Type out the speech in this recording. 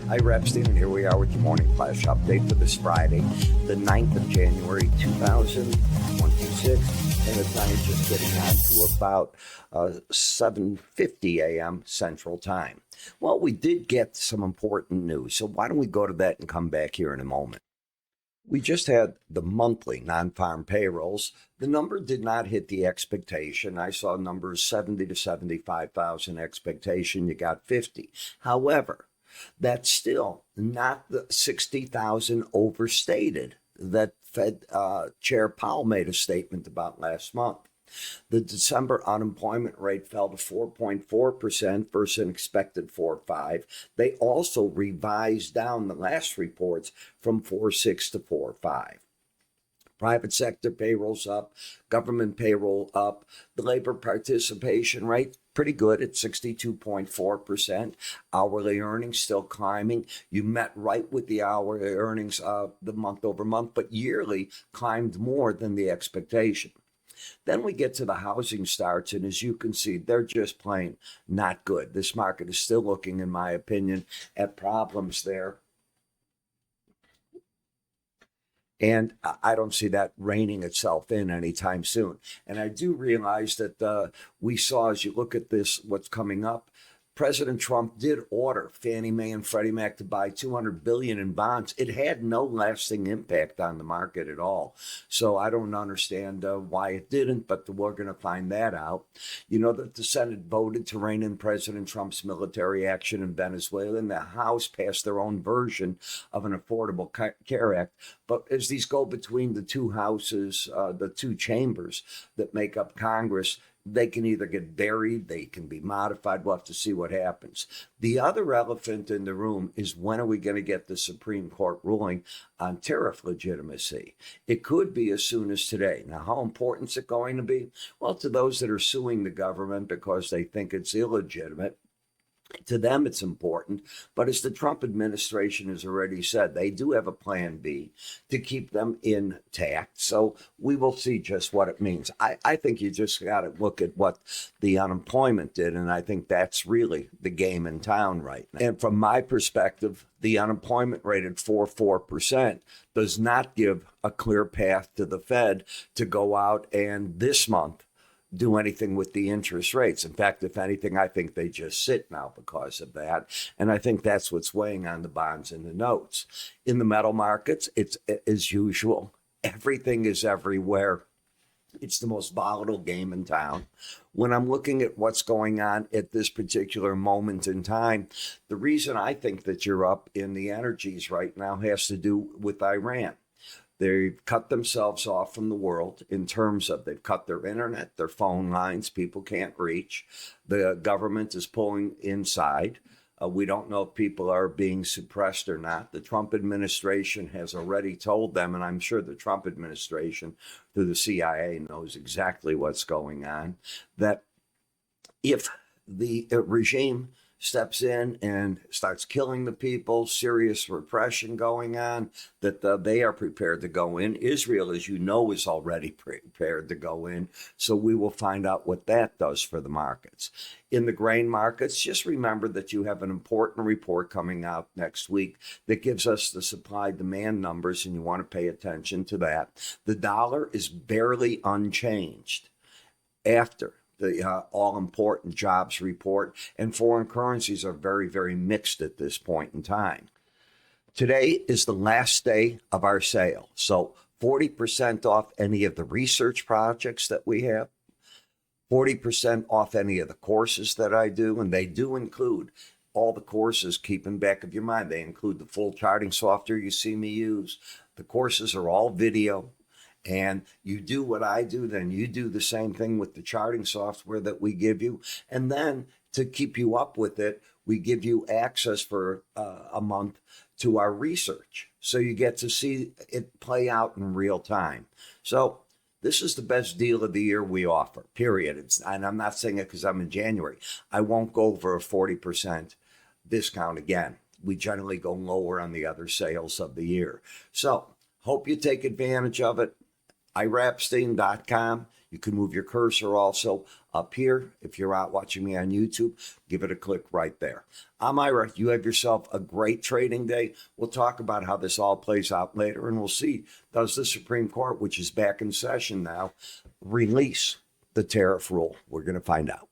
Ira Epstein, and here we are with your morning flash update for this Friday, the 9th of January, 2026. And the time is just getting on to about 7:50 a.m. Central Time. Well, we did get some important news, so why don't we go to that and come back here in a moment. We just had the monthly non-farm payrolls. The number did not hit the expectation. I saw numbers 70 to 75,000 expectation. You got 50. However, that's still not the 60,000 overstated that Fed Chair Powell made a statement about last month. The December unemployment rate fell to 4.4% versus an expected 4.5%. They also revised down the last reports from 4.6 to 4.5. Private sector payrolls up, government payroll up, the labor participation rate pretty good at 62.4%. Hourly earnings still climbing. You met right with the hourly earnings the month over month, but yearly climbed more than the expectation. Then we get to the housing starts, and as you can see, they're just plain not good. This market is still looking, in my opinion, at problems there. And I don't see that reining itself in anytime soon. And I do realize that we saw, as you look at this, what's coming up, President Trump did order Fannie Mae and Freddie Mac to buy $200 billion in bonds. It had no lasting impact on the market at all. So I don't understand why it didn't, but we're going to find that out. You know that the Senate voted to rein in President Trump's military action in Venezuela, and the House passed their own version of an Affordable Care Act. But as these go between the two houses, the two chambers that make up Congress, they can either get buried, they can be modified. We'll have to see what happens. The other elephant in the room is, when are we going to get the Supreme Court ruling on tariff legitimacy? It could be as soon as today. Now, how important is it going to be? Well, to those that are suing the government because they think it's illegitimate, to them, it's important. But as the Trump administration has already said, they do have a plan B to keep them intact. So we will see just what it means. I think you just got to look at what the unemployment did. And I think that's really the game in town right now. And from my perspective, the unemployment rate at 4.4% does not give a clear path to the Fed to go out and this month do anything with the interest rates. In fact, if anything, I think they just sit now because of that. And I think that's what's weighing on the bonds and the notes. In the metal markets, it's as usual. Everything is everywhere. It's the most volatile game in town. When I'm looking at what's going on at this particular moment in time, the reason I think that you're up in the energies right now has to do with Iran. They've cut themselves off from the world in terms of they've cut their internet, their phone lines, people can't reach. The government is pulling inside. We don't know if people are being suppressed or not. The Trump administration has already told them, and I'm sure the Trump administration through the CIA knows exactly what's going on, that if the regime steps in and starts killing the people, serious repression going on, that they are prepared to go in. Israel, as you know, is already prepared to go in. So we will find out what that does for the markets. In the grain markets, just remember that you have an important report coming out next week that gives us the supply-demand numbers, and you want to pay attention to that. The dollar is barely unchanged after the all-important jobs report, and foreign currencies are very, very mixed at this point in time. Today is the last day of our sale, so 40% off any of the research projects that we have, 40% off any of the courses that I do, and they do include all the courses. Keep in back of your mind, they include the full charting software you see me use. The courses are all video. And you do what I do, then you do the same thing with the charting software that we give you. And then to keep you up with it, we give you access for a month to our research. So you get to see it play out in real time. So this is the best deal of the year we offer, period. And I'm not saying it because I'm in January. I won't go over a 40% discount again. We generally go lower on the other sales of the year. So hope you take advantage of it. IraEpstein.com. You can move your cursor also up here. If you're out watching me on YouTube, give it a click right there. I'm Ira. You have yourself a great trading day. We'll talk about how this all plays out later, and we'll see, does the Supreme Court, which is back in session now, release the tariff rule? We're going to find out.